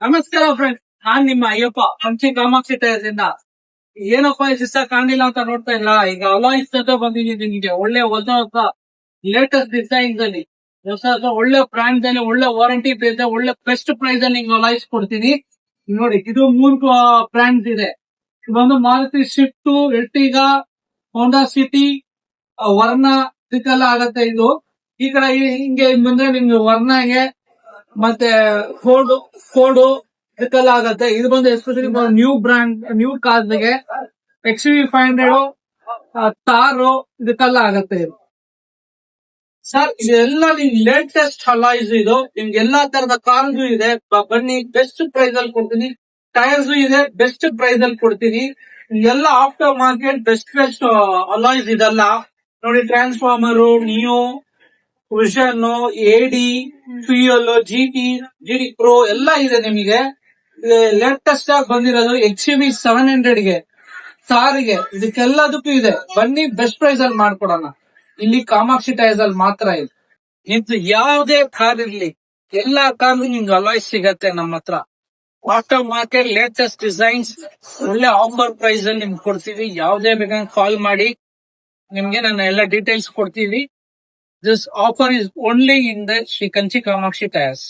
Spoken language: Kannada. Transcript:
ನಮಸ್ಕಾರ ಫ್ರೆಂಡ್ಸ್, ನಾನ್ ನಿಮ್ಮ ಅಯ್ಯಪ್ಪ ಹಂಚಿ ಕಾಮಾಕ್ಷಿ ಟೈರ್ಸ್. ಏನಪ್ಪಾ ಈ ದಿವಸ ಕಾಣಿಲ್ಲ ಅಂತ ನೋಡ್ತಾ ಇಲ್ಲ. ಈಗ ಅಲಾಯ್ಸ್ ಅಂತ ಬಂದಿದ್ದೀನಿ ನಿಮಗೆ ಒಳ್ಳೆ ಹೊಸ ಹೊಸ ಲೇಟೆಸ್ಟ್ ಡಿಸೈನ್ಸ್ ಅಲ್ಲಿ, ಹೊಸ ಹೊಸ ಒಳ್ಳೆ ಬ್ರಾಂಡ್ ಅಲ್ಲಿ, ಒಳ್ಳೆ ವಾರಂಟಿ ಬೇಸ್, ಒಳ್ಳೆ ಬೆಸ್ಟ್ ಪ್ರೈಸ್ ಅಲ್ಲಿ ನಿಮ್ಗೆ ಅಲಾಯ್ಸ್ ಕೊಡ್ತೀನಿ. ನೋಡಿ, ಇದು 3 ಬ್ರಾಂಡ್ಸ್ ಇದೆ. ಇದೊಂದು Maruti Swift, Ertiga, Honda City, ವರ್ಣ, ಇದಕ್ಕೆಲ್ಲ ಆಗತ್ತೆ. ಇದು ಈ ಕಡೆ ಹಿಂಗೆ ಬಂದ್ರೆ ನಿಮ್ಗೆ ವರ್ಣಗೆ ಮತ್ತೆ ಫೋರ್ಡ್ ಇದಕ್ಕೆಲ್ಲ ಆಗತ್ತೆ. ಇದು ಬಂದು ಎಸ್ಪೆಷಲಿ ನ್ಯೂ ಬ್ರಾಂಡ್, ನ್ಯೂ ಕಾರ್ಸ್ಗೆ XUV500, ತಾರು, ಇದಕ್ಕೆಲ್ಲ ಆಗತ್ತೆ. ಇದು ಸರ್, ಇದೆಲ್ಲ ನಿಮ್ ಲೇಟೆಸ್ಟ್ ಅಲಾಯ್ಸ್. ಇದು ನಿಮ್ಗೆ ಎಲ್ಲಾ ತರದ ಕಾರ್ಸ್ ಇದೆ. ಬನ್ನಿ, ಬೆಸ್ಟ್ ಪ್ರೈಸ್ ಅಲ್ಲಿ ಕೊಡ್ತೀನಿ. ಟೈರ್ಸ್ ಇದೆ, ಬೆಸ್ಟ್ ಪ್ರೈಸ್ ಅಲ್ಲಿ ಕೊಡ್ತೀನಿ. ಎಲ್ಲ ಆಫ್ಟರ್ ಮಾರ್ಕೆಟ್ ಬೆಸ್ಟ್ ಅಲಾಯ್ಸ್ ಇದೆಲ್ಲ. ನೋಡಿ, ಟ್ರಾನ್ಸ್ಫಾರ್ಮರ್, ನಿಯೋ, ವಿಷನ್, ಎಡಿ, ಫ್ಯೂಯಲ್, ಜಿಟಿ ಪ್ರೋ ಎಲ್ಲ ಇದೆ ನಿಮಗೆ. ಲೇಟೆಸ್ಟ್ ಆಗಿ ಬಂದಿರೋದು XUV700 ಗೆ, ಸಾರಿಗೆ, ಇದಕ್ಕೆಲ್ಲದಕ್ಕೂ ಇದೆ. ಬನ್ನಿ, ಬೆಸ್ಟ್ ಪ್ರೈಸ್ ಅಲ್ಲಿ ಮಾಡ್ಕೊಡೋಣ. ಇಲ್ಲಿ ಕಾಮಾಕ್ಷಿ ಟೈರ್ಸ್ ಅಲ್ಲಿ ಮಾತ್ರ ಇದೆ. ನಿಮ್ದು ಯಾವುದೇ ಕಾರ್ ಇರ್ಲಿ, ಎಲ್ಲಾ ಕಾರ್ ನಿಮ್ಗೆ ಅಲಾಯ್ಸ್ ಸಿಗತ್ತೆ ನಮ್ಮ ಹತ್ರ. ಆಫ್ಟರ್ ಮಾರ್ಕೆಟ್ ಲೇಟೆಸ್ಟ್ ಡಿಸೈನ್ಸ್, ಒಳ್ಳೆ ಆಫರ್ ಪ್ರೈಸ್ ಅಲ್ಲಿ ನಿಮ್ಗೆ ಕೊಡ್ತೀವಿ. ಯಾವುದೇ ಬೇಕಂದ್ರೆ ಕಾಲ್ ಮಾಡಿ, ನಿಮ್ಗೆ ನಾನು ಎಲ್ಲ ಡೀಟೇಲ್ಸ್ ಕೊಡ್ತೀವಿ. This offer is only in the Sri Kanchi Kamakshi Tires.